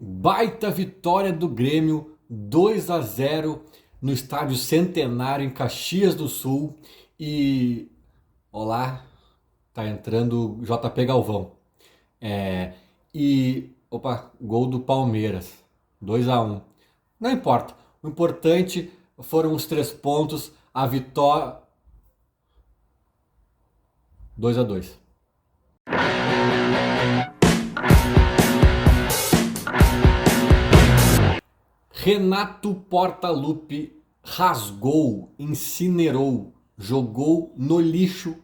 Baita vitória do Grêmio, 2-0 no Estádio Centenário em Caxias do Sul. E olá, tá entrando o JP Galvão. Opa, gol do Palmeiras, 2-1. Não importa, o importante foram os 3 pontos, a vitória. 2-2. Renato Portaluppi rasgou, incinerou, jogou no lixo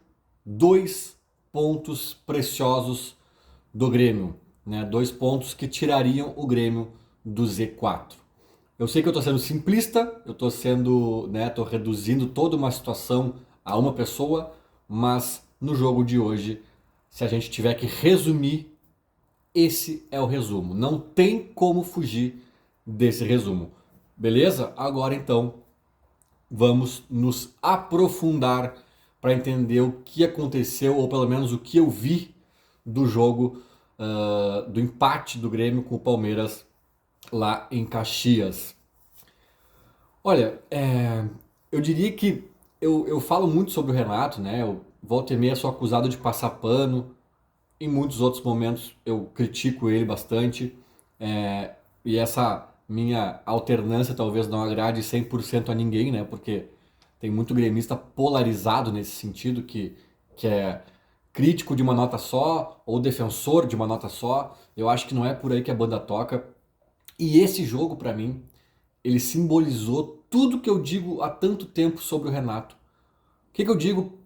2 pontos preciosos do Grêmio, né? 2 pontos que tirariam o Grêmio do Z4. Eu sei que eu estou sendo simplista, eu estou sendo, né, tô reduzindo toda uma situação a uma pessoa, mas no jogo de hoje, se a gente tiver que resumir, esse é o resumo. Não tem como fugir desse resumo. Beleza? Agora então vamos nos aprofundar para entender o que aconteceu, ou pelo menos o que eu vi do jogo, do empate do Grêmio com o Palmeiras lá em Caxias. Olha, eu diria que eu falo muito sobre o Renato, né? Eu volta e meia sou acusado de passar pano. Em muitos outros momentos eu critico ele bastante. E essa minha alternância talvez não agrade 100% a ninguém, né? Porque tem muito gremista polarizado nesse sentido, que é crítico de uma nota só ou defensor de uma nota só. Eu acho que não é por aí que a banda toca. E esse jogo, pra mim, ele simbolizou tudo que eu digo há tanto tempo sobre o Renato. O que eu digo,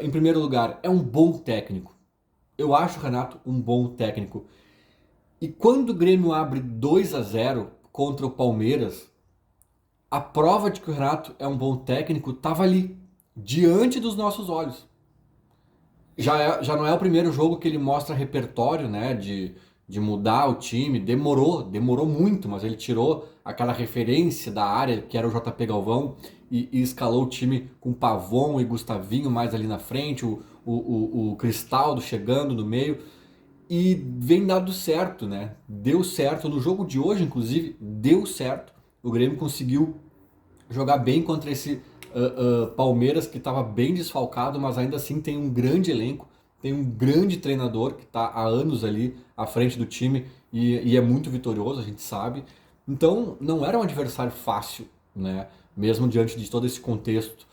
em primeiro lugar? É um bom técnico. Eu acho o Renato um bom técnico. E quando o Grêmio abre 2-0 contra o Palmeiras, a prova de que o Renato é um bom técnico estava ali, diante dos nossos olhos. Já não é o primeiro jogo que ele mostra repertório, né, de mudar o time. Demorou muito, mas ele tirou aquela referência da área que era o JP Galvão e escalou o time com Pavon e Gustavinho mais ali na frente, o Cristaldo chegando no meio. E vem dado certo, né? Deu certo. No jogo de hoje, inclusive, deu certo. O Grêmio conseguiu jogar bem contra esse Palmeiras, que estava bem desfalcado, mas ainda assim tem um grande elenco, tem um grande treinador que está há anos ali à frente do time e é muito vitorioso, a gente sabe. Então não era um adversário fácil, né? Mesmo diante de todo esse contexto.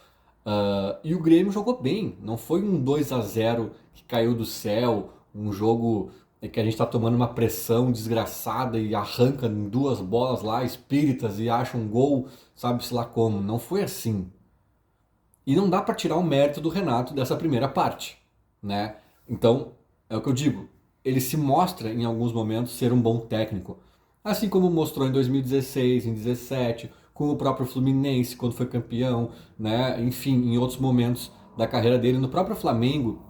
E o Grêmio jogou bem, não foi um 2-0 que caiu do céu, um jogo que a gente está tomando uma pressão desgraçada e arranca em 2 bolas lá espíritas e acha um gol, sabe-se lá como. Não foi assim. E não dá para tirar o mérito do Renato dessa primeira parte, né? Então, é o que eu digo, ele se mostra em alguns momentos ser um bom técnico, assim como mostrou em 2016, em 2017, com o próprio Fluminense quando foi campeão, né? Enfim, em outros momentos da carreira dele, no próprio Flamengo,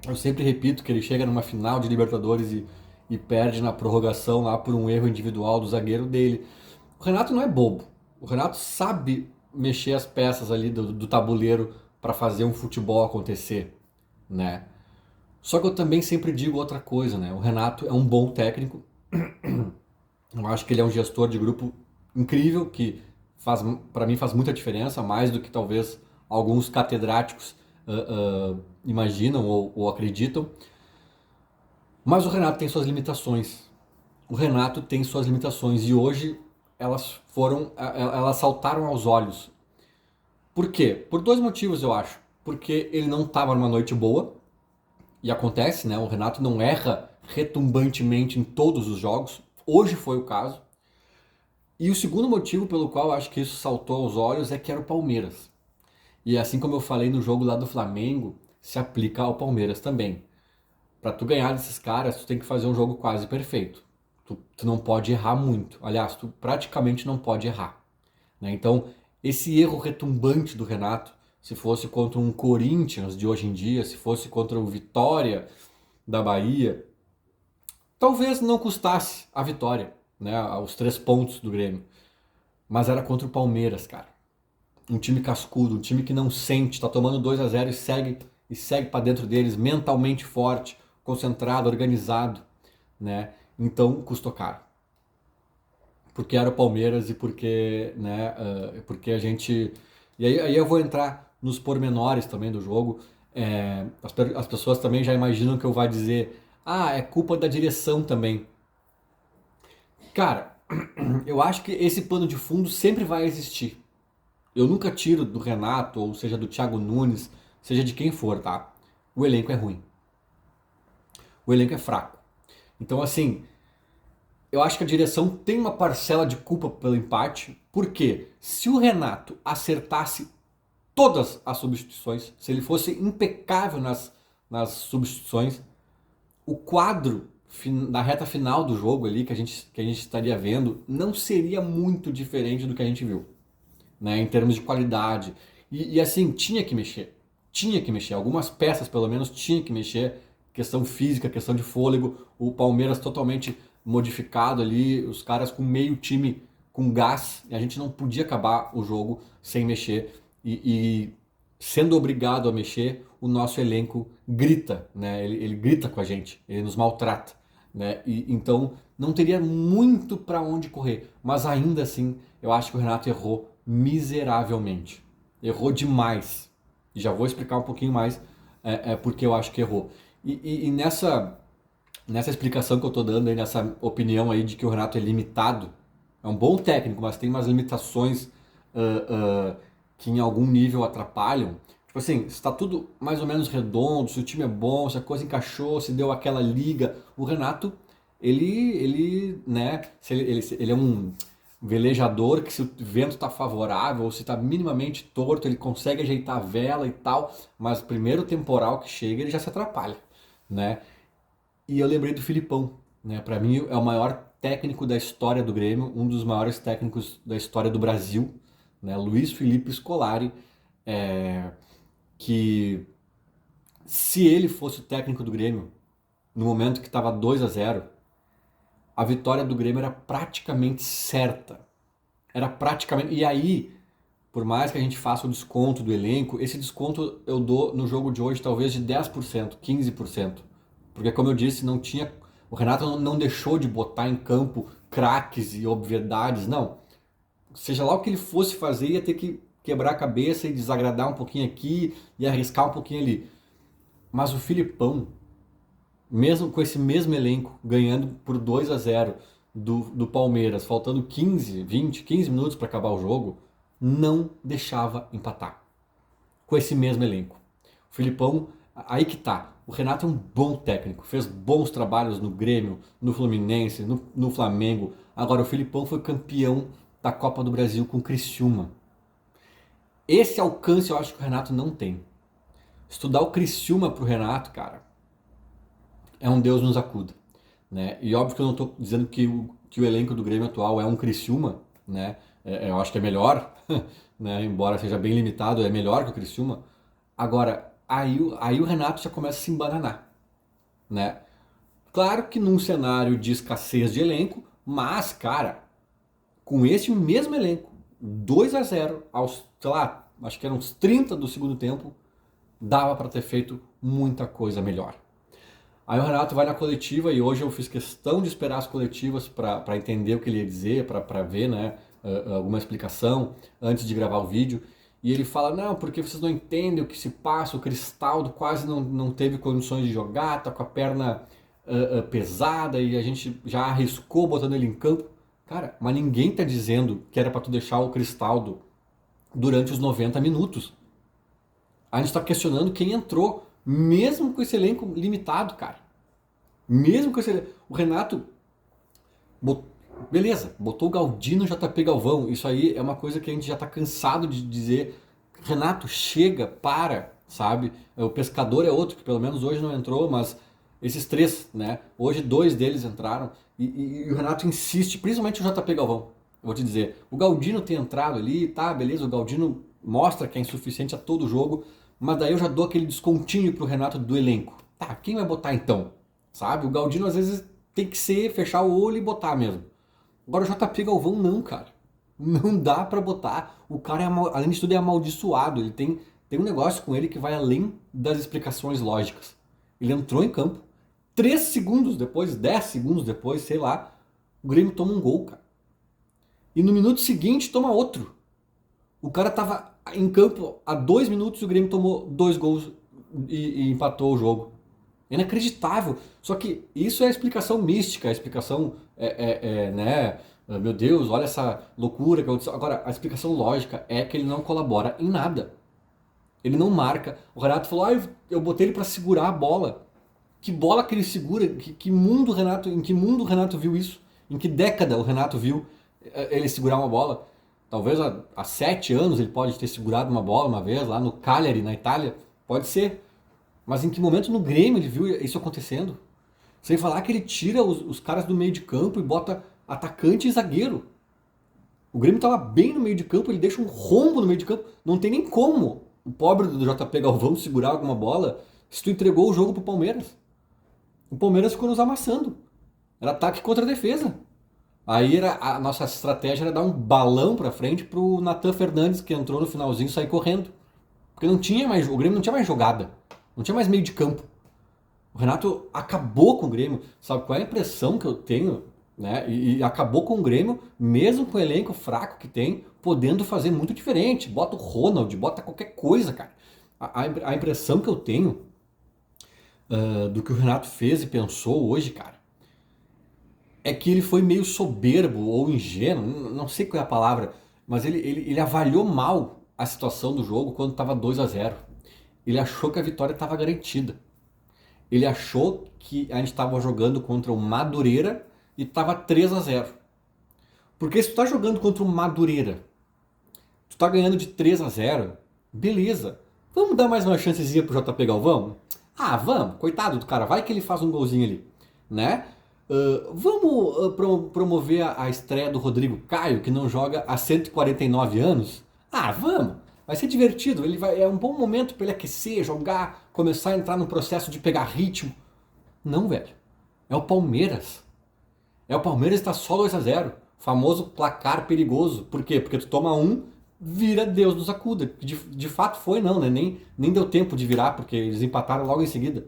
eu sempre repito que ele chega numa final de Libertadores e perde na prorrogação lá por um erro individual do zagueiro dele. O Renato não é bobo. O Renato sabe mexer as peças ali do tabuleiro para fazer um futebol acontecer, né? Só que eu também sempre digo outra coisa, né? O Renato é um bom técnico. Eu acho que ele é um gestor de grupo incrível que faz, para mim faz muita diferença, mais do que talvez alguns catedráticos imaginam ou acreditam. Mas o Renato tem suas limitações. O Renato tem suas limitações e hoje elas saltaram aos olhos. Por quê? Por 2 motivos, eu acho. Porque ele não estava numa noite boa, e acontece, né? O Renato não erra retumbantemente em todos os jogos. Hoje foi o caso. E o segundo motivo pelo qual eu acho que isso saltou aos olhos é que era o Palmeiras. E assim como eu falei no jogo lá do Flamengo, se aplica ao Palmeiras também. Para tu ganhar desses caras, tu tem que fazer um jogo quase perfeito. Tu não pode errar muito. Aliás, tu praticamente não pode errar, né? Então, esse erro retumbante do Renato, se fosse contra um Corinthians de hoje em dia, se fosse contra o Vitória da Bahia, talvez não custasse a vitória, né? Os 3 pontos do Grêmio. Mas era contra o Palmeiras, cara. Um time cascudo, um time que não sente, tá tomando 2-0 e segue para dentro deles, mentalmente forte, concentrado, organizado, né? Então custou caro. porque era o Palmeiras e porque, né, porque a gente... E aí eu vou entrar nos pormenores também do jogo. As pessoas também já imaginam que eu vá dizer, ah, é culpa da direção também. Cara, eu acho que esse pano de fundo sempre vai existir. Eu nunca tiro do Renato, ou seja, do Thiago Nunes, seja de quem for, tá? O elenco é ruim. O elenco é fraco. Então, assim, eu acho que a direção tem uma parcela de culpa pelo empate, porque se o Renato acertasse todas as substituições, se ele fosse impecável nas substituições, o quadro da reta final do jogo ali que a gente estaria vendo não seria muito diferente do que a gente viu, né, em termos de qualidade. E assim, tinha que mexer. Tinha que mexer. Algumas peças, pelo menos, tinha que mexer. Questão física, questão de fôlego. O Palmeiras totalmente modificado ali. Os caras com meio time com gás. E a gente não podia acabar o jogo sem mexer. E sendo obrigado a mexer, o nosso elenco grita, né? Ele grita com a gente. Ele nos maltrata, né? Então não teria muito para onde correr. Mas ainda assim, eu acho que o Renato errou miseravelmente. Errou demais. E já vou explicar um pouquinho mais porque eu acho que errou. E nessa explicação que eu estou dando aí, nessa opinião aí de que o Renato é limitado, é um bom técnico, mas tem umas limitações que em algum nível atrapalham. Tipo assim, se está tudo mais ou menos redondo, se o time é bom, se a coisa encaixou, se deu aquela liga, o Renato, né, se ele é um velejador que se o vento está favorável ou se está minimamente torto, ele consegue ajeitar a vela e tal, mas primeiro temporal que chega ele já se atrapalha, né? E eu lembrei do Filipão, né? Para mim é o maior técnico da história do Grêmio, um dos maiores técnicos da história do Brasil, né? Luiz Felipe Scolari, que se ele fosse o técnico do Grêmio no momento que estava 2-0, a vitória do Grêmio era praticamente certa. Era praticamente. E aí, por mais que a gente faça o desconto do elenco, esse desconto eu dou no jogo de hoje talvez de 10%, 15%. Porque, como eu disse, não tinha. O Renato não deixou de botar em campo craques e obviedades, não. Seja lá o que ele fosse fazer, ia ter que quebrar a cabeça e desagradar um pouquinho aqui e arriscar um pouquinho ali. Mas o Filipão, mesmo com esse mesmo elenco, ganhando por 2-0 do Palmeiras, faltando 15, 20, 15 minutos para acabar o jogo, não deixava empatar. Com esse mesmo elenco. O Filipão, aí que tá. O Renato é um bom técnico, fez bons trabalhos no Grêmio, no Fluminense, no Flamengo. Agora o Filipão foi campeão da Copa do Brasil com o Criciúma. Esse alcance eu acho que o Renato não tem. Estudar o Criciúma pro Renato, cara, é um Deus nos acuda, né? E óbvio que eu não estou dizendo que o elenco do Grêmio atual é um Criciúma, né? Eu acho que é melhor, né? Embora seja bem limitado, é melhor que o Criciúma. Agora, aí o Renato já começa a se embananar, né? Claro que num cenário de escassez de elenco, mas, cara, com esse mesmo elenco, 2-0 aos, sei lá, acho que eram uns 30 do segundo tempo, dava para ter feito muita coisa melhor. Aí o Renato vai na coletiva e hoje eu fiz questão de esperar as coletivas para entender o que ele ia dizer, para ver, né, alguma explicação antes de gravar o vídeo. E ele fala, não, porque vocês não entendem o que se passa, o Cristaldo quase não teve condições de jogar, tá com a perna pesada e a gente já arriscou botando ele em campo. Cara, mas ninguém tá dizendo que era para tu deixar o Cristaldo durante os 90 minutos. A gente está questionando quem entrou, mesmo com esse elenco limitado, cara. Mesmo com esse elenco. O Renato, beleza, botou o Galdino, JP Galvão. Isso aí é uma coisa que a gente já está cansado de dizer. Renato, chega, para, sabe? O Pescador é outro, que pelo menos hoje não entrou, mas esses três, né? Hoje 2 deles entraram. E o Renato insiste, principalmente o JP Galvão. Eu vou te dizer, o Galdino tem entrado ali, tá, beleza, o Galdino mostra que é insuficiente a todo jogo, mas daí eu já dou aquele descontinho pro Renato do elenco. Tá, quem vai botar então? Sabe? O Galdino às vezes tem que ser, fechar o olho e botar mesmo. Agora o JP Galvão não, cara. Não dá pra botar. O cara, além de tudo, é amaldiçoado. Ele tem um negócio com ele que vai além das explicações lógicas. Ele entrou em campo, 3 segundos depois, 10 segundos depois, sei lá, o Grêmio toma um gol, cara. E no minuto seguinte toma outro. O cara tava em campo há 2 minutos e o Grêmio tomou 2 gols e empatou o jogo. É inacreditável. Só que isso é a explicação mística, a explicação, né? Meu Deus, olha essa loucura que aconteceu. Agora, a explicação lógica é que ele não colabora em nada. Ele não marca. O Renato falou, eu botei ele pra segurar a bola. Que bola que ele segura? Que mundo Renato, em que mundo o Renato viu isso? Em que década o Renato viu ele segurar uma bola? Talvez há 7 anos ele pode ter segurado uma bola uma vez lá no Cagliari, na Itália. Pode ser. Mas em que momento no Grêmio ele viu isso acontecendo? Sem falar que ele tira os caras do meio de campo e bota atacante e zagueiro. O Grêmio estava bem no meio de campo, ele deixa um rombo no meio de campo. Não tem nem como o pobre do JP Galvão segurar alguma bola se tu entregou o jogo pro Palmeiras. O Palmeiras ficou nos amassando. Era ataque contra defesa. Aí a nossa estratégia era dar um balão pra frente pro Nathan Fernandes, que entrou no finalzinho e sair correndo. Porque não tinha mais, o Grêmio não tinha mais jogada. Não tinha mais meio de campo. O Renato acabou com o Grêmio. Sabe qual é a impressão que eu tenho? Né? E acabou com o Grêmio, mesmo com o elenco fraco que tem, podendo fazer muito diferente. Bota o Ronald, bota qualquer coisa, cara. A impressão que eu tenho do que o Renato fez e pensou hoje, cara, é que ele foi meio soberbo ou ingênuo, não sei qual é a palavra, mas ele avaliou mal a situação do jogo quando estava 2-0. Ele achou que a vitória estava garantida. Ele achou que a gente estava jogando contra o Madureira e estava 3-0. Porque se tu tá jogando contra o Madureira, tu tá ganhando de 3-0, beleza. Vamos dar mais uma chancezinha pro JP Galvão? Ah, vamos, coitado do cara, vai que ele faz um golzinho ali, né? Vamos promover a estreia do Rodrigo Caio, que não joga há 149 anos? Ah, vamos! Vai ser divertido, é um bom momento para ele aquecer, jogar, começar a entrar no processo de pegar ritmo. Não, velho. É o Palmeiras. É o Palmeiras que está só 2-0. Famoso placar perigoso. Por quê? Porque tu toma um, vira Deus nos acuda. De fato foi não, né? Nem deu tempo de virar, porque eles empataram logo em seguida.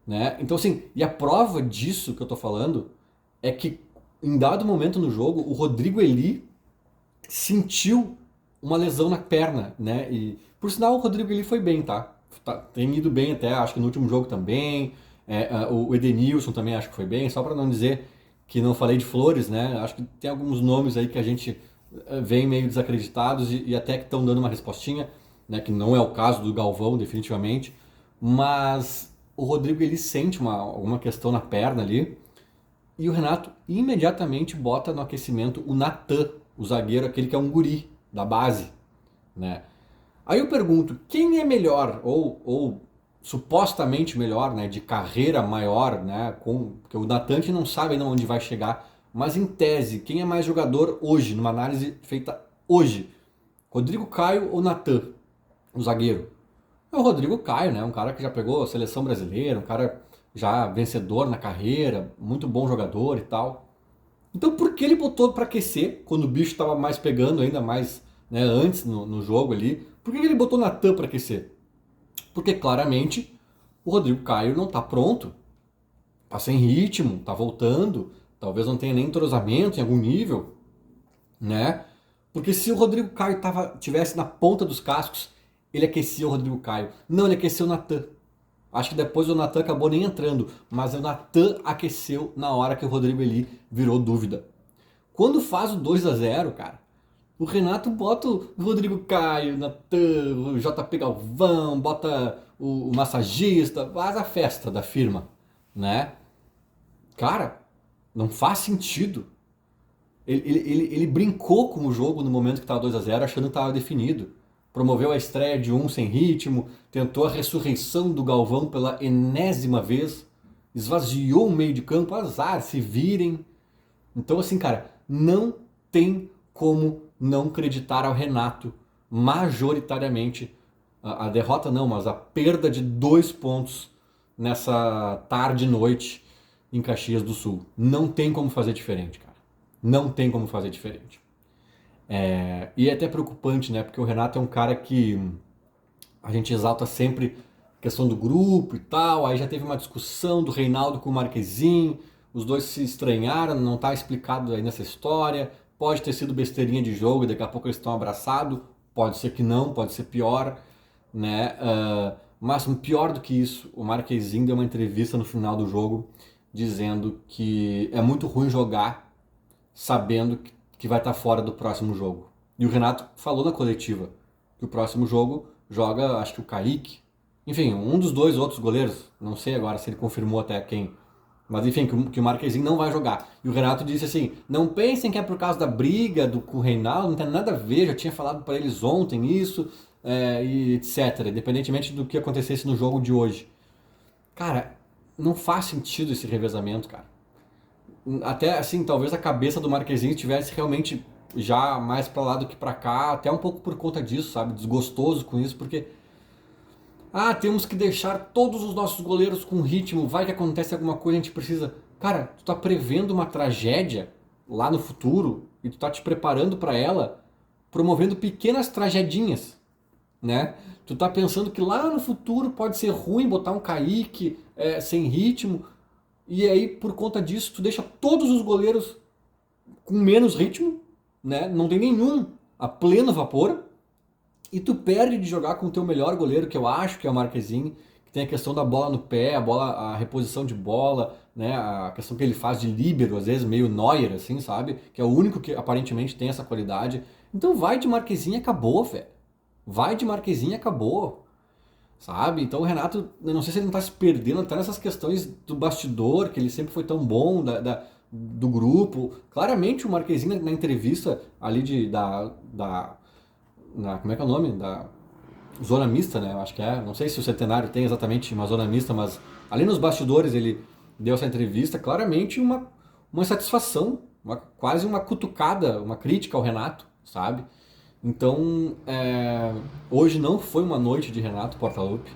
Né? Então assim, e a prova disso que eu tô falando é que em dado momento no jogo, o Rodrigo Eli sentiu uma lesão na perna, né? E por sinal o Rodrigo Eli foi bem, tá? Tem ido bem até, acho que no último jogo também. O Edenilson também acho que foi bem, só para não dizer que não falei de flores, né? Acho que tem alguns nomes aí que a gente vem meio desacreditados e até que estão dando uma respostinha, né? Que não é o caso do Galvão, definitivamente. Mas o Rodrigo ele sente alguma questão na perna ali e o Renato imediatamente bota no aquecimento o Natan, o zagueiro, aquele que é um guri da base, né? Aí eu pergunto, quem é melhor ou supostamente melhor, né, de carreira maior, né, porque o Natan não sabe ainda onde vai chegar, mas em tese, quem é mais jogador hoje, numa análise feita hoje? Rodrigo Caio ou Natan, o zagueiro? É o Rodrigo Caio, né? Um cara que já pegou a seleção brasileira, um cara já vencedor na carreira, muito bom jogador e tal. Então por que ele botou para aquecer, quando o bicho estava mais pegando, ainda mais, né, antes no jogo ali? Por que ele botou Natan para aquecer? Porque claramente o Rodrigo Caio não está pronto, está sem ritmo, está voltando, talvez não tenha nem entrosamento em algum nível, né? Porque se o Rodrigo Caio tivesse na ponta dos cascos, ele aquecia o Rodrigo Caio. Não, ele aqueceu o Natan. Acho que depois o Natan acabou nem entrando, mas o Natan aqueceu na hora que o Rodrigo Eli virou dúvida. Quando faz o 2-0, cara, o Renato bota o Rodrigo Caio, Natan, o JP Galvão, bota o massagista, faz a festa da firma, né? Cara, não faz sentido. Ele brincou com o jogo no momento que estava 2-0, achando que estava definido. Promoveu a estreia de um sem ritmo, tentou a ressurreição do Galvão pela enésima vez, esvaziou o meio de campo, azar, se virem. Então assim, cara, não tem como não acreditar ao Renato majoritariamente. A derrota não, mas a perda de 2 pontos nessa tarde e noite em Caxias do Sul. Não tem como fazer diferente, cara. Não tem como fazer diferente. E é até preocupante, né? Porque o Renato é um cara que a gente exalta sempre a questão do grupo e tal. Aí já teve uma discussão do Reinaldo com o Marquezin. Os dois se estranharam, não está explicado aí nessa história. pode ter sido besteirinha de jogo e daqui a pouco eles estão abraçados, pode ser que não, pode ser pior, né? Mas pior do que isso, o Marquezine deu uma entrevista no final do jogo dizendo que é muito ruim jogar sabendo que vai estar fora do próximo jogo. E o Renato falou na coletiva que o próximo jogo joga, acho que o Kaique, enfim, um dos dois outros goleiros, não sei agora se ele confirmou até quem, mas enfim, que o Marquezine não vai jogar. E o Renato disse assim, não pensem que é por causa da briga com o Reinaldo, não tem nada a ver, já tinha falado para eles ontem isso, e etc, independentemente do que acontecesse no jogo de hoje. Cara, não faz sentido esse revezamento, cara. Até assim, talvez a cabeça do Marquezine estivesse realmente já mais pra lá do que pra cá, até um pouco por conta disso, sabe? Desgostoso com isso, porque temos que deixar todos os nossos goleiros com ritmo, vai que acontece alguma coisa, a gente precisa. Cara, tu tá prevendo uma tragédia lá no futuro e tu tá te preparando pra ela, promovendo pequenas tragedinhas, né? Tu tá pensando que lá no futuro pode ser ruim botar um Kaique sem ritmo, e aí por conta disso tu deixa todos os goleiros com menos ritmo, né? Não tem nenhum a pleno vapor, e tu perde de jogar com o teu melhor goleiro, que eu acho que é o Marquezine, que tem a questão da bola no pé, a reposição de bola, né? A questão que ele faz de líbero, às vezes meio Neuer, assim, sabe? Que é o único que aparentemente tem essa qualidade. Então vai de Marquezine e acabou, velho. Vai de Marquezine e acabou. Sabe? Então o Renato, eu não sei se ele não tá se perdendo até nessas questões do bastidor, que ele sempre foi tão bom, do grupo. Claramente o Marquezine na entrevista ali como é que é o nome? Da zona mista, né? Eu acho que é. Não sei se o Centenário tem exatamente uma zona mista, mas ali nos bastidores ele deu essa entrevista. Claramente uma insatisfação, quase uma cutucada, uma crítica ao Renato, sabe? Então, hoje não foi uma noite de Renato Portaluppi,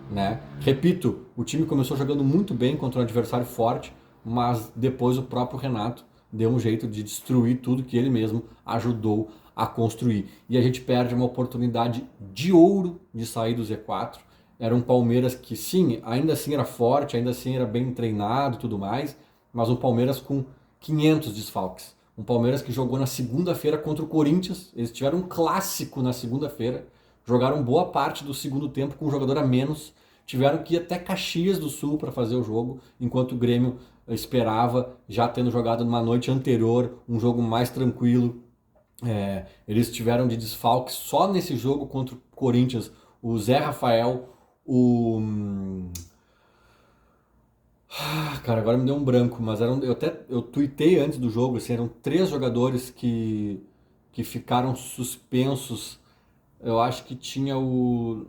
né? Repito, o time começou jogando muito bem contra um adversário forte, mas depois o próprio Renato deu um jeito de destruir tudo que ele mesmo ajudou a construir. E a gente perde uma oportunidade de ouro de sair do Z4. Era um Palmeiras que, sim, ainda assim era forte, ainda assim era bem treinado e tudo mais, mas um Palmeiras com 500 desfalques. Um Palmeiras que jogou na segunda-feira contra o Corinthians. Eles tiveram um clássico na segunda-feira. Jogaram boa parte do segundo tempo com um jogador a menos. Tiveram que ir até Caxias do Sul para fazer o jogo, enquanto o Grêmio esperava, já tendo jogado numa noite anterior, um jogo mais tranquilo. Eles tiveram de desfalque só nesse jogo contra o Corinthians o Zé Rafael, o cara, agora me deu um branco, mas eu tuitei antes do jogo, assim, eram 3 jogadores que ficaram suspensos. Eu acho que tinha o.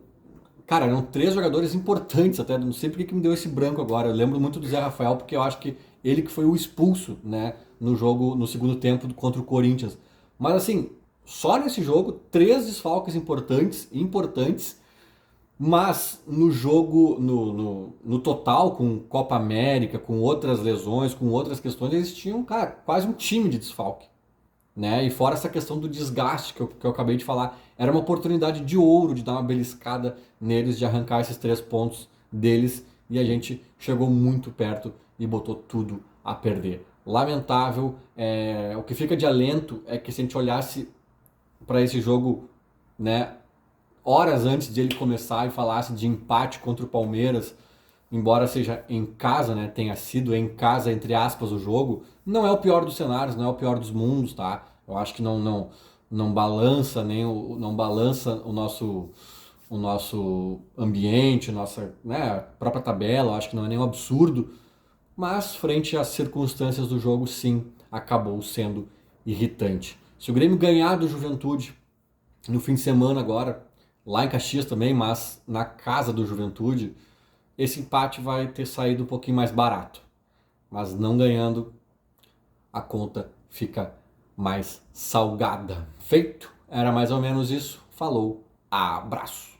Cara, eram 3 jogadores importantes até, não sei porque que me deu esse branco agora. Eu lembro muito do Zé Rafael, porque eu acho que ele que foi o expulso, né, no jogo, no segundo tempo contra o Corinthians. Mas assim, só nesse jogo, 3 desfalques importantes, mas no jogo, no total, com Copa América, com outras lesões, com outras questões, eles tinham, cara, quase um time de desfalque. Né? E fora essa questão do desgaste que eu acabei de falar, era uma oportunidade de ouro de dar uma beliscada neles, de arrancar esses 3 pontos deles, e a gente chegou muito perto e botou tudo a perder. Lamentável, o que fica de alento é que se a gente olhasse para esse jogo, né, horas antes de ele começar e falasse de empate contra o Palmeiras, embora seja em casa, né, tenha sido em casa, entre aspas, o jogo, não é o pior dos cenários, não é o pior dos mundos, tá? Eu acho que não balança não balança o nosso ambiente, nossa, né, própria tabela, eu acho que não é nenhum absurdo, mas frente às circunstâncias do jogo, sim, acabou sendo irritante. Se o Grêmio ganhar do Juventude no fim de semana agora, lá em Caxias também, mas na casa do Juventude, esse empate vai ter saído um pouquinho mais barato. Mas não ganhando, a conta fica mais salgada. Feito? Era mais ou menos isso. Falou, abraço.